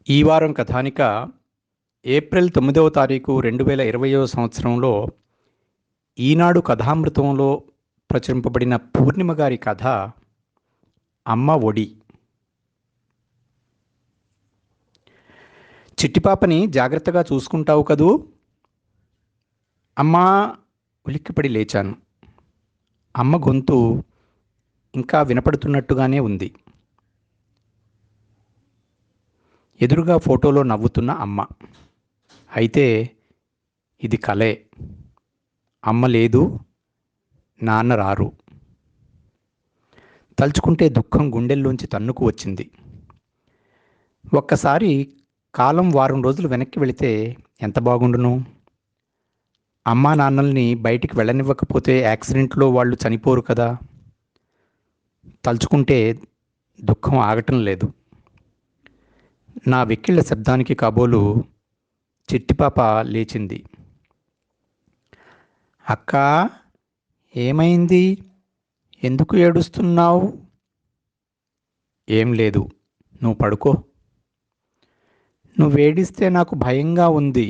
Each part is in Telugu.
ఈ వారం కథానిక ఏప్రిల్ 9వ తారీఖు 2020వ సంవత్సరంలో ఈనాడు కథామృతంలో ప్రచురింపబడిన పూర్ణిమ గారి కథ అమ్మ ఒడి. చిట్టిపాపని జాగ్రత్తగా చూసుకుంటావు కదూ? అమ్మా! ఉలిక్కిపడి లేచాను. అమ్మ గొంతు ఇంకా వినపడుతున్నట్టుగానే ఉంది. ఎదురుగా ఫోటోలో నవ్వుతున్న అమ్మ. అయితే ఇది కలే. అమ్మ లేదు, నాన్న రారు. తలుచుకుంటే దుఃఖం గుండెల్లోంచి తన్నుకు వచ్చింది. ఒక్కసారి కాలం వారం రోజులు వెనక్కి వెళితే ఎంత బాగుండును? అమ్మా నాన్నల్ని బయటికి వెళ్ళనివ్వకపోతే యాక్సిడెంట్లో వాళ్ళు చనిపోరు కదా. తలుచుకుంటే దుఃఖం ఆగటం లేదు. నా వెక్కిళ్ళ శబ్దానికి కాబోలు చిట్టిపాప లేచింది. అక్కా, ఏమైంది? ఎందుకు ఏడుస్తున్నావు? ఏం లేదు, నువ్వు పడుకో. నువ్వేడిస్తే నాకు భయంగా ఉంది.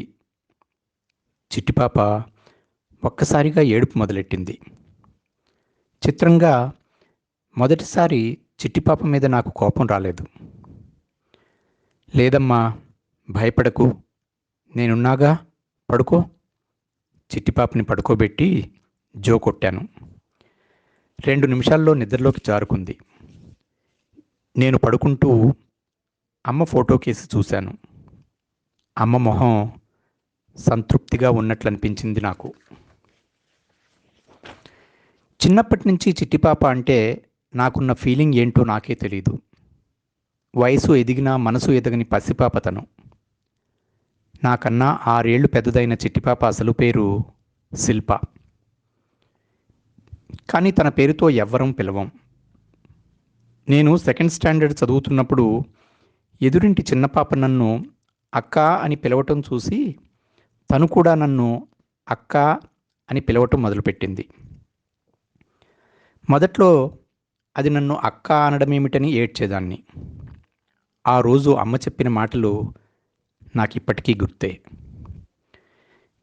చిట్టిపాప ఒక్కసారిగా ఏడుపు మొదలెట్టింది. చిత్రంగా మొదటిసారి చిట్టిపాప మీద నాకు కోపం రాలేదు. లేదమ్మా, భయపడకు, నేనున్నాగా, పడుకో. చిట్టిపాపని పడుకోబెట్టి జో కొట్టాను. 2 నిమిషాల్లో నిద్రలోకి జారుకుంది. నేను పడుకుంటూ అమ్మ ఫోటో కేసి చూశాను. అమ్మ మొహం సంతృప్తిగా ఉన్నట్లనిపించింది నాకు. చిన్నప్పటి నుంచి చిట్టిపాప అంటే నాకున్న ఫీలింగ్ ఏంటో నాకే తెలీదు. వయసు ఎదిగినా మనసు ఎదగని పసిపాప తను. నాకన్నా 6 ఏళ్ళు పెద్దదైన చిట్టిపాప అసలు పేరు శిల్ప. కానీ తన పేరుతో ఎవ్వరం పిలవం. నేను 2nd స్టాండర్డ్ చదువుతున్నప్పుడు ఎదురింటి చిన్నపాప నన్ను అక్క అని పిలవటం చూసి తను కూడా నన్ను అక్క అని పిలవటం మొదలుపెట్టింది. మొదట్లో అది నన్ను అక్క అనడమేమిటని ఏడ్చేదాన్ని. ఆ రోజు అమ్మ చెప్పిన మాటలు నాకిప్పటికీ గుర్తే.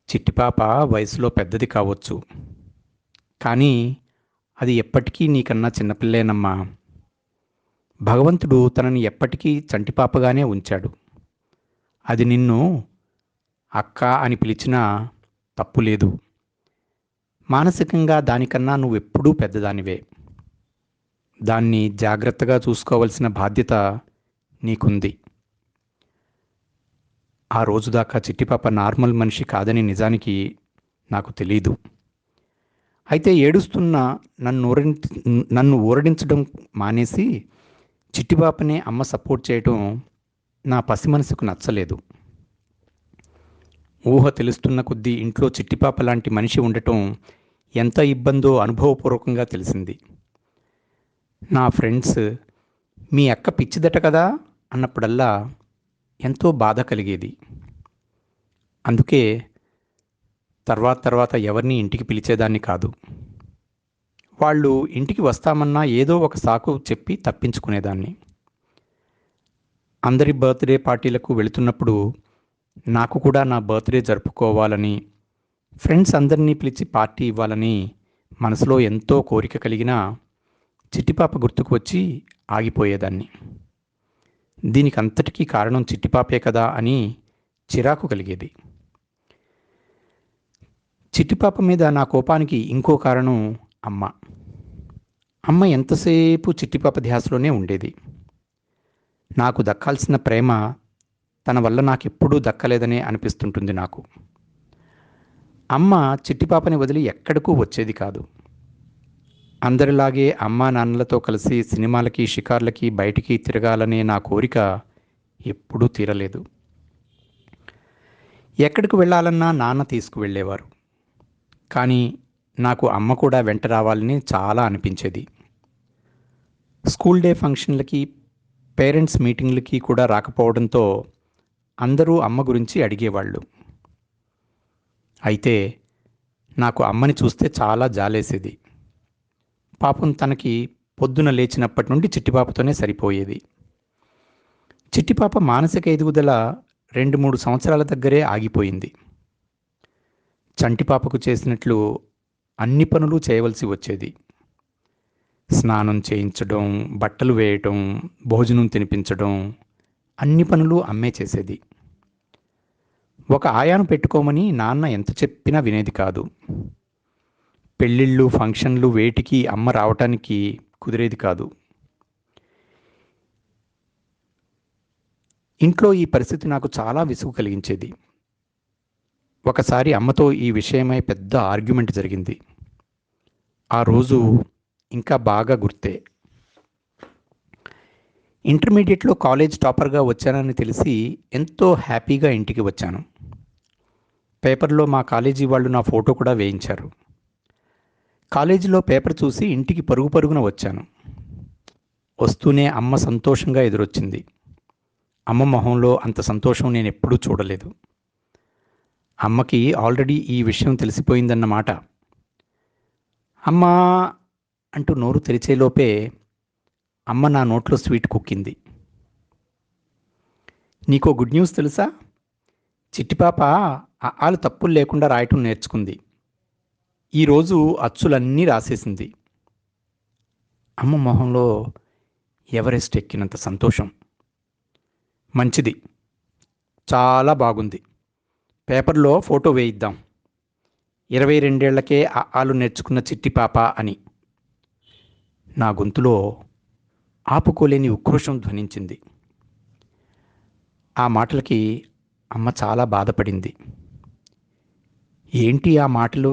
చిట్టిపాప వయసులో పెద్దది కావచ్చు, కానీ అది ఎప్పటికీ నీకన్నా చిన్నపిల్లేనమ్మా. భగవంతుడు తనని ఎప్పటికీ చంటిపాపగానే ఉంచాడు. అది నిన్ను అక్క అని పిలిచినా తప్పు లేదు. మానసికంగా దానికన్నా నువ్వెప్పుడూ పెద్దదానివే. దాన్ని జాగ్రత్తగా చూసుకోవలసిన బాధ్యత నీకుంది. ఆ రోజుదాకా చిట్టిపాప నార్మల్ మనిషి కాదని నిజానికి నాకు తెలీదు. అయితే ఏడుస్తున్న నన్ను ఊరడించడం మానేసి చిట్టిపాపనే అమ్మ సపోర్ట్ చేయటం నా పసి మనసుకు నచ్చలేదు. ఊహ తెలుస్తున్న కొద్దీ ఇంట్లో చిట్టిపాప లాంటి మనిషి ఉండటం ఎంత ఇబ్బందో అనుభవపూర్వకంగా తెలిసింది. నా ఫ్రెండ్స్ మీ అక్క పిచ్చిదట కదా అన్నప్పుడల్లా ఎంతో బాధ కలిగేది. అందుకే తర్వాత ఎవరిని ఇంటికి పిలిచేదాన్ని కాదు. వాళ్ళు ఇంటికి వస్తామన్నా ఏదో ఒక సాకు చెప్పి తప్పించుకునేదాన్ని. అందరి బర్త్డే పార్టీలకు వెళుతున్నప్పుడు నాకు కూడా నా బర్త్డే జరుపుకోవాలని, ఫ్రెండ్స్ అందరినీ పిలిచి పార్టీ ఇవ్వాలని మనసులో ఎంతో కోరిక కలిగినా చిట్టిపాప గుర్తుకు వచ్చి ఆగిపోయేదాన్ని. దీనికి అంతటికీ కారణం చిట్టిపాపే కదా అని చిరాకు కలిగేది. చిట్టిపాప మీద నా కోపానికి ఇంకో కారణం అమ్మ. అమ్మ ఎంతసేపు చిట్టిపాప ధ్యాసలోనే ఉండేది. నాకు దక్కాల్సిన ప్రేమ తన వల్ల నాకెప్పుడూ దక్కలేదనే అనిపిస్తుంటుంది నాకు. అమ్మ చిట్టిపాపని వదిలి ఎక్కడికూ వచ్చేది కాదు. అందరిలాగే అమ్మా నాన్నలతో కలిసి సినిమాలకి, షికార్లకి, బయటికి తిరగాలనే నా కోరిక ఎప్పుడూ తీరలేదు. ఎక్కడికి వెళ్ళాలన్నా నాన్న తీసుకువెళ్ళేవారు. కానీ నాకు అమ్మ కూడా వెంట రావాలని చాలా అనిపించేది. స్కూల్ డే ఫంక్షన్లకి, పేరెంట్స్ మీటింగ్లకి కూడా రాకపోవడంతో అందరూ అమ్మ గురించి అడిగేవాళ్ళు. అయితే నాకు అమ్మని చూస్తే చాలా జాలేసేది. పాపం తనకి పొద్దున లేచినప్పటి నుండి చిట్టిపాపతోనే సరిపోయేది. చిట్టిపాప మానసిక ఎదుగుదల 2-3 సంవత్సరాల దగ్గరే ఆగిపోయింది. చంటిపాపకు చేసినట్లు అన్ని పనులు చేయవలసి వచ్చేది. స్నానం చేయించడం, బట్టలు వేయటం, భోజనం తినిపించడం, అన్ని పనులు అమ్మే చేసేది. ఒక ఆయాను పెట్టుకోమని నాన్న ఎంత చెప్పినా వినేది కాదు. పెళ్ళిళ్ళు, ఫంక్షన్లు వేటికి అమ్మ రావటానికి కుదిరేది కాదు. ఇంట్లో ఈ పరిస్థితి నాకు చాలా విసుగు కలిగించేది. ఒకసారి అమ్మతో ఈ విషయమై పెద్ద ఆర్గ్యుమెంట్ జరిగింది. ఆ రోజు ఇంకా బాగా గుర్తే. ఇంటర్మీడియట్లో కాలేజ్ టాపర్గా వచ్చానని తెలిసి ఎంతో హ్యాపీగా ఇంటికి వచ్చాను. పేపర్లో మా కాలేజీ వాళ్ళు నా ఫోటో కూడా వేయించారు. కాలేజీలో పేపర్ చూసి ఇంటికి పరుగు పరుగున వచ్చాను. వస్తూనే అమ్మ సంతోషంగా ఎదురొచ్చింది. అమ్మ మొహంలో అంత సంతోషం నేను ఎప్పుడూ చూడలేదు. అమ్మకి ఆల్రెడీ ఈ విషయం తెలిసిపోయిందన్నమాట. అమ్మా అంటూ నోరు తెరిచేలోపే అమ్మ నా నోట్లో స్వీట్ కుక్కింది. నీకో గుడ్ న్యూస్ తెలుసా? చిట్టిపాప ఆలు తప్పులు లేకుండా రాయటం నేర్చుకుంది. ఈరోజు అచ్చులన్నీ రాసేసింది. అమ్మ మొహంలో ఎవరెస్ట్ ఎక్కినంత సంతోషం. మంచిది, చాలా బాగుంది. పేపర్లో ఫోటో వేయిద్దాం. 22 ఏళ్లకే ఆలు నేర్చుకున్న చిట్టిపాప అని. నా గొంతులో ఆపుకోలేని ఉక్రోషం ధ్వనించింది. ఆ మాటలకి అమ్మ చాలా బాధపడింది. ఏంటి ఆ మాటలు?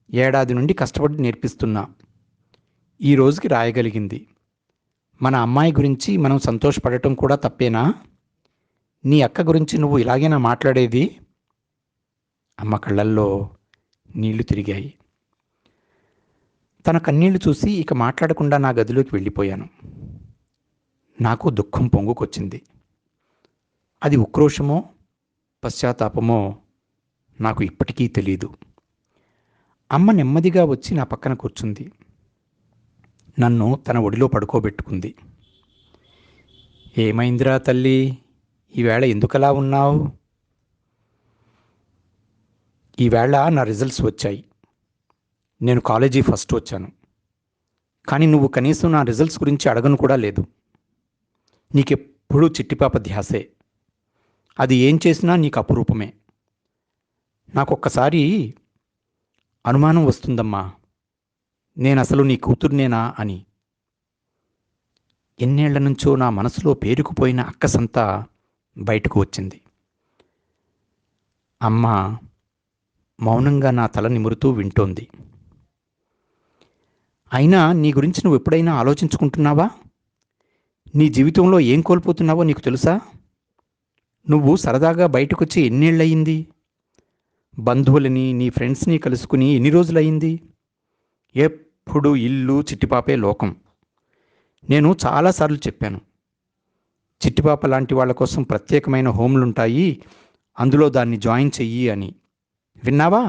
ఏడాది నుండి కష్టపడి నేర్పిస్తున్నా. ఈ రోజుకి రాయగలిగింది. మన అమ్మాయి గురించి మనం సంతోషపడటం కూడా తప్పేనా? నీ అక్క గురించి నువ్వు ఇలాగేనా మాట్లాడేది? అమ్మ కళ్ళల్లో నీళ్లు తిరిగాయి. తన కన్నీళ్లు చూసి ఇక మాట్లాడకుండా నా గదిలోకి వెళ్ళిపోయాను. నాకు దుఃఖం పొంగుకొచ్చింది. అది ఉక్రోషమో పశ్చాత్తాపమో నాకు ఇప్పటికీ తెలీదు. అమ్మ నెమ్మదిగా వచ్చి నా పక్కన కూర్చుంది. నన్ను తన ఒడిలో పడుకోబెట్టుకుంది. ఏమైందిరా తల్లి, ఈవేళ ఎందుకలా ఉన్నావు? ఈవేళ నా రిజల్ట్స్ వచ్చాయి. నేను కాలేజీ ఫస్ట్ వచ్చాను. కానీ నువ్వు కనీసం నా రిజల్ట్స్ గురించి అడగను కూడా లేదు. నీకెప్పుడూ చిట్టిపాప ధ్యాసే. అది ఏం చేసినా నీకు అపురూపమే. నాకొక్కసారి అనుమానం వస్తుందమ్మా, నేనసలు నీ కూతుర్నేనా అని. ఎన్నేళ్ల నుంచో నా మనసులో పేరుకుపోయిన అక్కసంతా బయటకు వచ్చింది. అమ్మ మౌనంగా నా తల నిమురుతూ వింటోంది. అయినా నీ గురించి నువ్వు ఎప్పుడైనా ఆలోచించుకుంటున్నావా? నీ జీవితంలో ఏం కోల్పోతున్నావో నీకు తెలుసా? నువ్వు సరదాగా బయటకొచ్చి ఎన్నేళ్ళయింది? బంధువులని, నీ ఫ్రెండ్స్ని కలుసుకుని ఎన్ని రోజులయ్యింది? ఎప్పుడు ఇల్లు, చిట్టిపాపే లోకం. నేను చాలాసార్లు చెప్పాను, చిట్టిపాప లాంటి వాళ్ళ కోసం ప్రత్యేకమైన హోమ్లుంటాయి, అందులో దాన్ని జాయిన్ చెయ్యి అని. విన్నావా?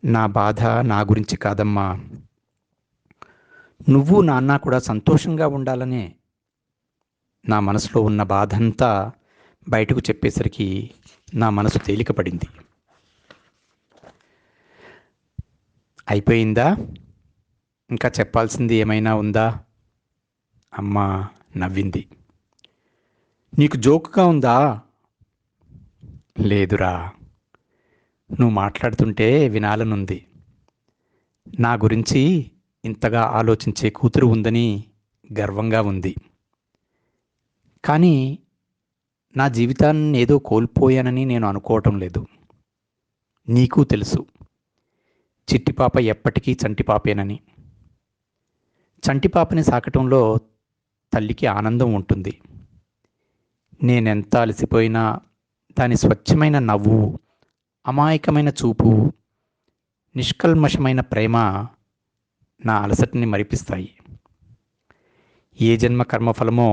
నా బాధ నా గురించి కాదమ్మా. నువ్వు నాన్న కూడా సంతోషంగా ఉండాలనే నా మనసులో ఉన్న బాధంతా బయటకు చెప్పేసరికి నా మనసు తేలికపడింది. అయిపోయిందా? ఇంకా చెప్పాల్సింది ఏమైనా ఉందా? అమ్మ నవ్వింది. నీకు జోకుగా ఉందా? లేదురా, నువ్వు మాట్లాడుతుంటే వినాలనుంది. నా గురించి ఇంతగా ఆలోచించే కూతురు ఉందని గర్వంగా ఉంది. కానీ నా జీవితాన్ని ఏదో కోల్పోయానని నేను అనుకోవటం లేదు. నీకు తెలుసు, చిట్టిపాప ఎప్పటికీ చంటిపాపేనని. చంటిపాపని సాకటంలో తల్లికి ఆనందం ఉంటుంది. నేనెంత అలసిపోయినా దాని స్వచ్ఛమైన నవ్వు, అమాయకమైన చూపు, నిష్కల్మషమైన ప్రేమ నా అలసటని మరిపిస్తాయి. ఏ జన్మ కర్మఫలమో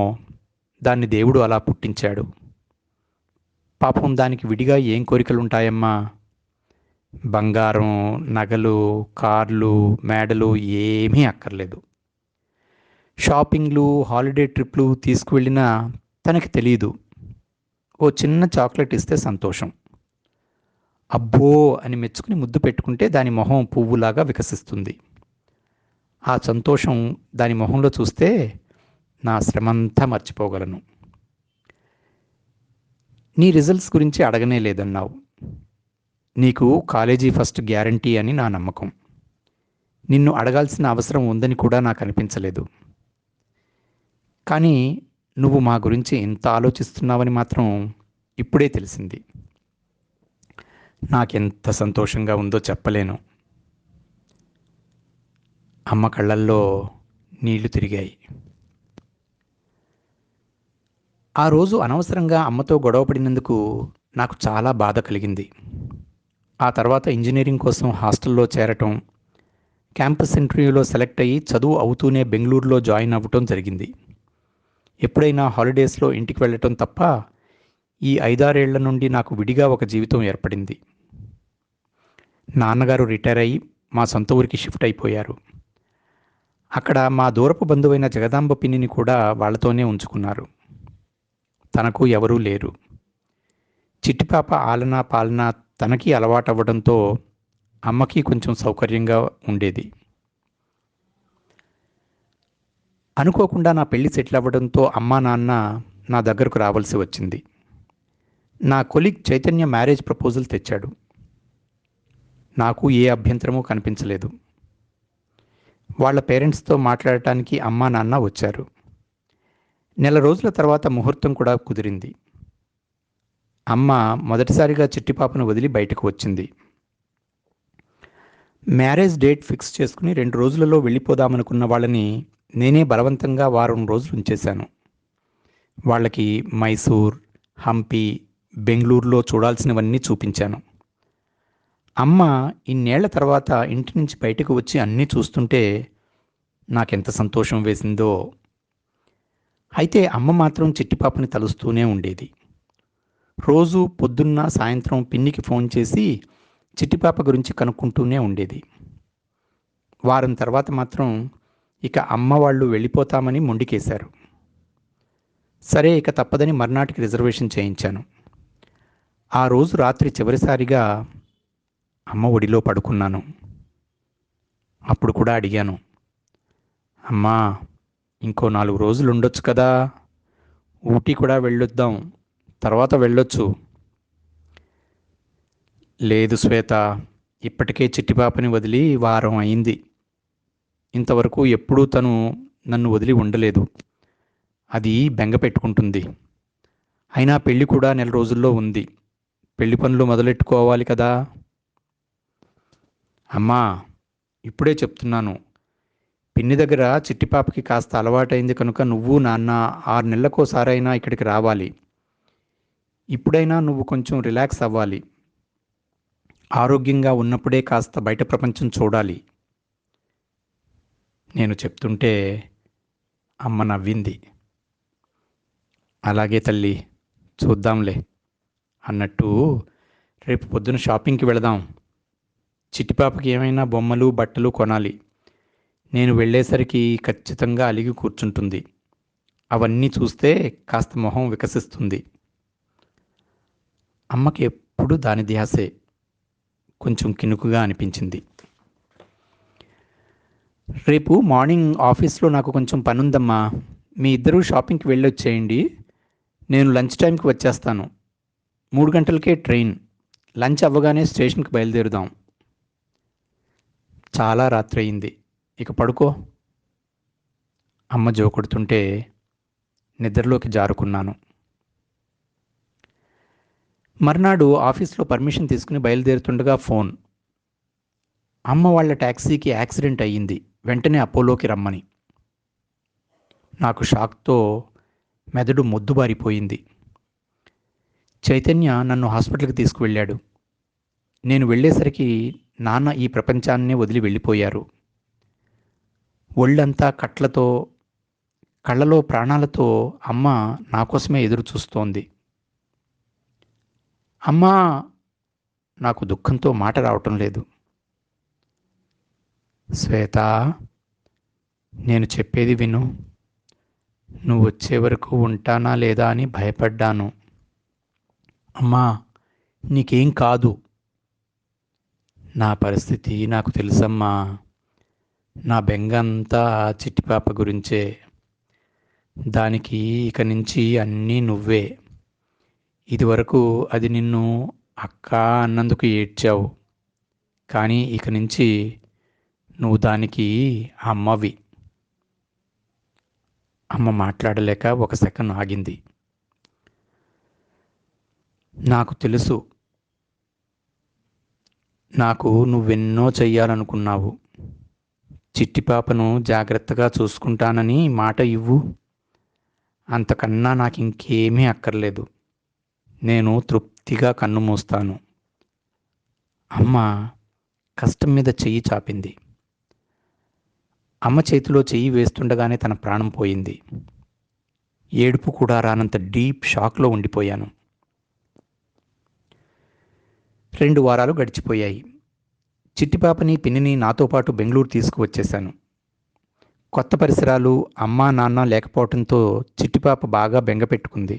దాన్ని దేవుడు అలా పుట్టించాడు. పాపం దానికి విడిగా ఏం కోరికలుంటాయమ్మా? బంగారం, నగలు, కార్లు, మేడలు ఏమీ అక్కర్లేదు. షాపింగ్లు, హాలిడే ట్రిప్లు తీసుకువెళ్ళినా తనకి తెలీదు. ఓ చిన్న చాక్లెట్ ఇస్తే సంతోషం. అబ్బో అని మెచ్చుకుని ముద్దు పెట్టుకుంటే దాని మొహం పువ్వులాగా వికసిస్తుంది. ఆ సంతోషం దాని మొహంలో చూస్తే నా శ్రమంతా మర్చిపోగలను. నీ రిజల్ట్స్ గురించి అడగనే లేదన్నావు. నీకు కాలేజీ ఫస్ట్ గ్యారంటీ అని నా నమ్మకం. నిన్ను అడగాల్సిన అవసరం ఉందని కూడా నాకు అనిపించలేదు. కానీ నువ్వు మా గురించి ఎంత ఆలోచిస్తున్నావని మాత్రం ఇప్పుడే తెలిసింది. నాకెంత సంతోషంగా ఉందో చెప్పలేను. అమ్మ కళ్ళల్లో నీళ్లు తిరిగాయి. ఆ రోజు అనవసరంగా అమ్మతో గొడవపడినందుకు నాకు చాలా బాధ కలిగింది. ఆ తర్వాత ఇంజనీరింగ్ కోసం హాస్టల్లో చేరటం, క్యాంపస్ ఇంటర్వ్యూలో సెలెక్ట్ అయ్యి చదువు అవుతూనే బెంగళూరులో జాయిన్ అవ్వటం జరిగింది. ఎప్పుడైనా హాలిడేస్లో ఇంటికి వెళ్ళటం తప్ప ఈ 5-6 ఏళ్ల నుండి నాకు విడిగా ఒక జీవితం ఏర్పడింది. నాన్నగారు రిటైర్ అయ్యి మా సొంత ఊరికి షిఫ్ట్ అయిపోయారు. అక్కడ మా దూరపు బంధువైన జగదాంబ పిన్నిని కూడా వాళ్లతోనే ఉంచుకున్నారు. తనకు ఎవరూ లేరు. చిట్టిపాప ఆలనా పాలనా తనకి అలవాటవ్వడంతో అమ్మకి కొంచెం సౌకర్యంగా ఉండేది. అనుకోకుండా నా పెళ్లి సెటిల్ అవ్వడంతో అమ్మా నాన్న నా దగ్గరకు రావాల్సి వచ్చింది. నా కొలీగ్ చైతన్య మ్యారేజ్ ప్రపోజల్ తెచ్చాడు. నాకు ఏ అభ్యంతరమూ కనిపించలేదు. వాళ్ళ పేరెంట్స్తో మాట్లాడటానికి అమ్మా నాన్న వచ్చారు. నెల రోజుల తర్వాత ముహూర్తం కూడా కుదిరింది. అమ్మ మొదటిసారిగా చిట్టిపాపను వదిలి బయటకు వచ్చింది. మ్యారేజ్ డేట్ ఫిక్స్ చేసుకుని 2 రోజులలో వెళ్ళిపోదామనుకున్న వాళ్ళని నేనే బలవంతంగా వారం రోజులు ఉంచేశాను. వాళ్ళకి మైసూర్, హంపి, బెంగళూరులో చూడాల్సినవన్నీ చూపించాను. అమ్మ ఇన్నేళ్ల తర్వాత ఇంటి నుంచి బయటకు వచ్చి అన్నీ చూస్తుంటే నాకెంత సంతోషం వేసిందో. అయితే అమ్మ మాత్రం చిట్టిపాపని తలుస్తూనే ఉండేది. రోజు పొద్దున్న సాయంత్రం పిన్నికి ఫోన్ చేసి చిట్టిపాప గురించి కనుక్కుంటూనే ఉండేది. వారం తర్వాత మాత్రం ఇక అమ్మ వాళ్ళు వెళ్ళిపోతామని మొండికేశారు. సరే ఇక తప్పదని మర్నాటికి రిజర్వేషన్ చేయించాను. ఆ రోజు రాత్రి చివరిసారిగా అమ్మ ఒడిలో పడుకున్నాను. అప్పుడు కూడా అడిగాను, అమ్మా ఇంకో 4 రోజులు ఉండొచ్చు కదా, ఊటీ కూడా వెళ్ళొద్దాం, తర్వాత వెళ్ళొచ్చు. లేదు శ్వేత, ఇప్పటికే చిట్టిపాపని వదిలి వారం అయింది. ఇంతవరకు ఎప్పుడూ తను నన్ను వదిలి ఉండలేదు. అది బెంగ పెట్టుకుంటుంది. అయినా పెళ్ళి కూడా నెల రోజుల్లో ఉంది. పెళ్లి పనులు మొదలెట్టుకోవాలి కదా. అమ్మా ఇప్పుడే చెప్తున్నాను, పిన్ని దగ్గర చిట్టిపాపకి కాస్త అలవాటైంది కనుక నువ్వు నాన్న 6 నెలలకోసారైనా ఇక్కడికి రావాలి. ఇప్పుడైనా నువ్వు కొంచెం రిలాక్స్ అవ్వాలి. ఆరోగ్యంగా ఉన్నప్పుడే కాస్త బయట ప్రపంచం చూడాలి. నేను చెప్తుంటే అమ్మ నవ్వింది. అలాగే తల్లి, చూద్దాంలే అన్నట్టు రేపు పొద్దున షాపింగ్కి వెళదాం. చిట్టిపాపకి ఏమైనా బొమ్మలు బట్టలు కొనాలి. నేను వెళ్ళేసరికి ఖచ్చితంగా అలిగి కూర్చుంటుంది. అవన్నీ చూస్తే కాస్త మొహం వికసిస్తుంది. అమ్మకి ఎప్పుడు దాని ధ్యాసే. కొంచెం కినుకుగా అనిపించింది. రేపు మార్నింగ్ ఆఫీస్లో నాకు కొంచెం పనుందమ్మా. మీ ఇద్దరూ షాపింగ్కి వెళ్ళొచ్చేయండి. నేను లంచ్ టైంకి వచ్చేస్తాను. 3 గంటలకే ట్రైన్. లంచ్ అవ్వగానే స్టేషన్కి బయలుదేరుదాం. చాలా రాత్రి అయింది, ఇక పడుకో. అమ్మ జోకొడుతుంటే నిద్రలోకి జారుకున్నాను. మర్నాడు ఆఫీస్లో పర్మిషన్ తీసుకుని బయలుదేరుతుండగా ఫోన్. అమ్మ వాళ్ళ ట్యాక్సీకి యాక్సిడెంట్ అయ్యింది, వెంటనే అపోలోకి రమ్మని. నాకు షాక్తో మెదడు మొద్దుబారిపోయింది. చైతన్య నన్ను హాస్పిటల్కి తీసుకువెళ్ళాడు. నేను వెళ్ళేసరికి నాన్న ఈ ప్రపంచాన్నే వదిలి వెళ్ళిపోయారు. ఒళ్ళంతా కట్లతో, కళ్ళలో ప్రాణాలతో అమ్మ నా కోసమే ఎదురు చూస్తోంది. అమ్మా, నాకు దుఃఖంతో మాట రావటం లేదు. శ్వేత, నేను చెప్పేది విను. నువ్వు వచ్చే వరకు ఉంటానా లేదా అని భయపడ్డాను. అమ్మా, నీకేం కాదు. నా పరిస్థితి నాకు తెలుసమ్మా. నా బెంగంతా ఆ చిట్టి పాప గురించే. దానికి ఇక నుంచి అన్నీ నువ్వే. ఇదివరకు అది నిన్ను అక్క అన్నందుకు ఏడ్చావు. కానీ ఇక నుంచి నువ్వు దానికి అమ్మవి. అమ్మ మాట్లాడలేక ఒక సెకండ్ ఆగింది. నాకు తెలుసు, నాకు నువ్వెన్నో చెయ్యాలనుకున్నావు. చిట్టి పాపను జాగ్రత్తగా చూసుకుంటానని మాట ఇవ్వు. అంతకన్నా నాకు ఇంకేమీ అక్కర్లేదు. నేను తృప్తిగా కన్ను మూస్తాను. అమ్మ కష్టం మీద చెయ్యి చాపింది. అమ్మ చేతిలో చెయ్యి వేస్తుండగానే తన ప్రాణం పోయింది. ఏడుపు కూడా రానంత డీప్ షాక్లో ఉండిపోయాను. 2 వారాలు గడిచిపోయాయి. చిట్టిపాపని పిన్నిని నాతో పాటు బెంగళూరు తీసుకువచ్చేశాను. కొత్త పరిసరాలు, అమ్మా నాన్న లేకపోవడంతో చిట్టిపాప బాగా బెంగ పెట్టుకుంది.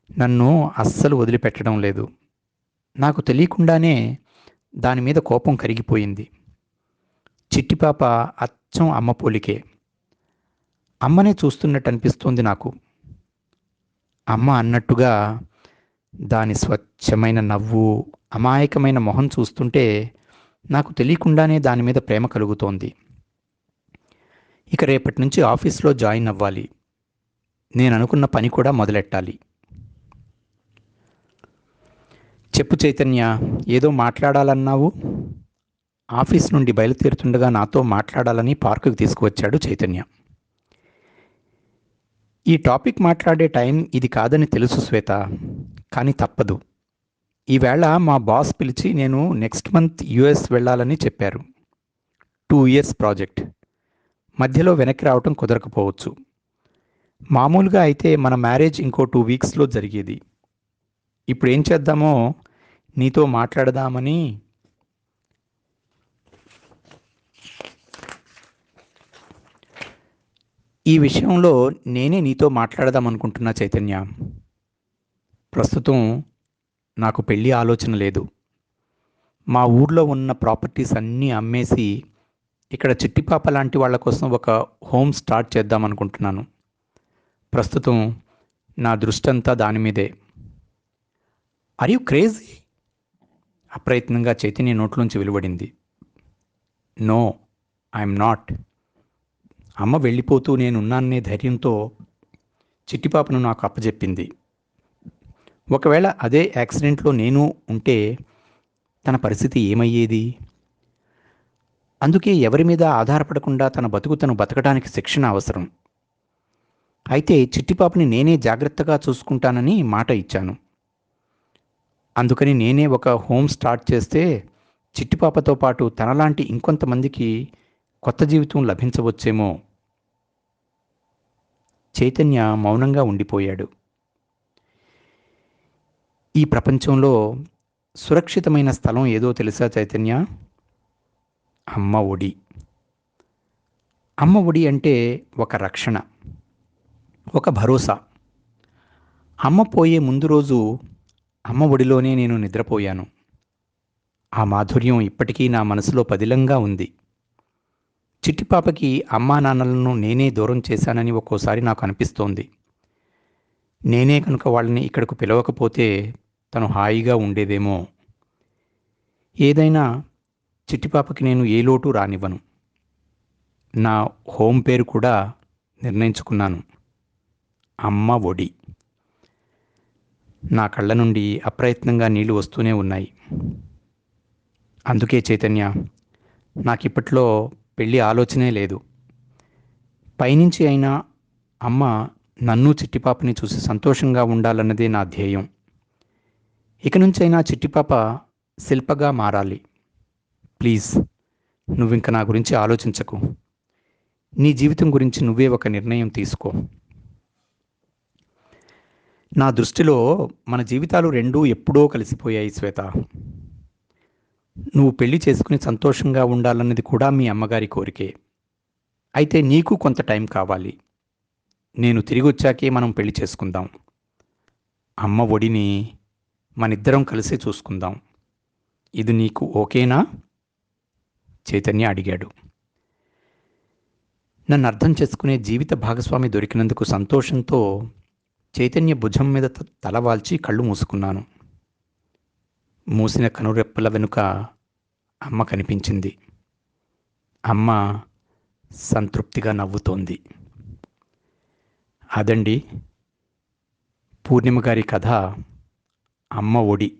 నన్ను అస్సలు వదిలిపెట్టడం లేదు. నాకు తెలియకుండానే దాని మీద కోపం కరిగిపోయింది. చిట్టిపాప అచ్చం అమ్మ పోలికే. అమ్మనే చూస్తున్నట్టు అనిపిస్తోంది నాకు. అమ్మ అన్నట్టుగా దాని స్వచ్ఛమైన నవ్వు, అమాయకమైన మొహం చూస్తుంటే నాకు తెలియకుండానే దాని మీద ప్రేమ కలుగుతోంది. ఇక రేపటి నుంచి ఆఫీస్లో జాయిన్ అవ్వాలి. నేను అనుకున్న పని కూడా మొదలెట్టాలి. చెప్పు చైతన్య, ఏదో మాట్లాడాలన్నావు. ఆఫీస్ నుండి బయలుదేరుతుండగా నాతో మాట్లాడాలని పార్కుకి తీసుకువచ్చాడు చైతన్య. ఈ టాపిక్ మాట్లాడే టైం ఇది కాదని తెలుసు శ్వేత, కానీ తప్పదు. ఈవేళ మా బాస్ పిలిచి నేను నెక్స్ట్ మంత్ యుఎస్ వెళ్ళాలని చెప్పారు. 2 ఇయర్స్ ప్రాజెక్ట్. మధ్యలో వెనక్కి రావటం కుదరకపోవచ్చు. మామూలుగా అయితే మన మ్యారేజ్ ఇంకో 2 వీక్స్లో జరిగేది. ఇప్పుడు ఏం చేద్దామో నీతో మాట్లాడదామని. ఈ విషయంలో నేనే నీతో మాట్లాడదామనుకుంటున్నా చైతన్య. ప్రస్తుతం నాకు పెళ్ళి ఆలోచన లేదు. మా ఊర్లో ఉన్న ప్రాపర్టీస్ అన్నీ అమ్మేసి ఇక్కడ చిట్టిపాప లాంటి వాళ్ళ కోసం ఒక హోమ్ స్టార్ట్ చేద్దామనుకుంటున్నాను. ప్రస్తుతం నా దృష్టంతా దాని మీదే. Are you crazy? అప్రయత్నంగా చైతన్య నోట్లోంచి వెలువడింది. No, I'm not. అమ్మ వెళ్ళిపోతూ నేనున్నాననే ధైర్యంతో చిట్టిపాపను నాకు అప్పచెప్పింది. ఒకవేళ అదే యాక్సిడెంట్లో నేను ఉంటే తన పరిస్థితి ఏమయ్యేది? అందుకే ఎవరి మీద ఆధారపడకుండా తన బతుకు తను బతకడానికి శిక్షణ అవసరం. అయితే చిట్టిపాపని నేనే జాగ్రత్తగా చూసుకుంటానని మాట ఇచ్చాను. అందుకని నేనే ఒక హోమ్ స్టార్ట్ చేస్తే చిట్టిపాపతో పాటు తనలాంటి ఇంకొంతమందికి కొత్త జీవితం లభించవచ్చేమో. చైతన్య మౌనంగా ఉండిపోయాడు. ఈ ప్రపంచంలో సురక్షితమైన స్థలం ఏదో తెలుసా చైతన్య? అమ్మ ఒడి. అమ్మ ఒడి అంటే ఒక రక్షణ, ఒక భరోసా. అమ్మ పోయే ముందు రోజు అమ్మ ఒడిలోనే నేను నిద్రపోయాను. ఆ మాధుర్యం ఇప్పటికీ నా మనసులో పదిలంగా ఉంది. చిట్టిపాపకి అమ్మా నాన్నలను నేనే దూరం చేశానని ఒక్కోసారి నాకు అనిపిస్తోంది. నేనే కనుక వాళ్ళని ఇక్కడకు పిలవకపోతే తను హాయిగా ఉండేదేమో. ఏదైనా చిట్టిపాపకి నేను ఏ లోటు రానివ్వను. నా హోమ్ పేరు కూడా నిర్ణయించుకున్నాను, అమ్మ ఒడి. నా కళ్ళ నుండి అప్రయత్నంగా నీళ్లు వస్తూనే ఉన్నాయి. అందుకే చైతన్య, నాకిప్పట్లో పెళ్ళి ఆలోచనే లేదు. పైనుంచి అయినా అమ్మ నన్ను చిట్టిపాపని చూసి సంతోషంగా ఉండాలన్నదే నా ధ్యేయం. ఇక నుంచైనా చిట్టిపాప శిల్పగా మారాలి. ప్లీజ్, నువ్వింక నా గురించి ఆలోచించకు. నీ జీవితం గురించి నువ్వే ఒక నిర్ణయం తీసుకో. నా దృష్టిలో మన జీవితాలు రెండూ ఎప్పుడో కలిసిపోయాయి శ్వేత. నువ్వు పెళ్లి చేసుకుని సంతోషంగా ఉండాలన్నది కూడా మీ అమ్మగారి కోరికే. అయితే నీకు కొంత టైం కావాలి. నేను తిరిగొచ్చాకే మనం పెళ్లి చేసుకుందాం. అమ్మ ఒడిని మనిద్దరం కలిసే చూసుకుందాం. ఇది నీకు ఓకేనా? చైతన్య అడిగాడు. నన్ను అర్థం చేసుకునే జీవిత భాగస్వామి దొరికినందుకు సంతోషంతో చైతన్య భుజం మీద తల వాల్చి కళ్ళు మూసుకున్నాను. మూసిన కనురెప్పల వెనుక అమ్మ కనిపించింది. అమ్మ సంతృప్తిగా నవ్వుతోంది. అదండి పూర్ణిమ గారి కథ అమ్మ ఒడి.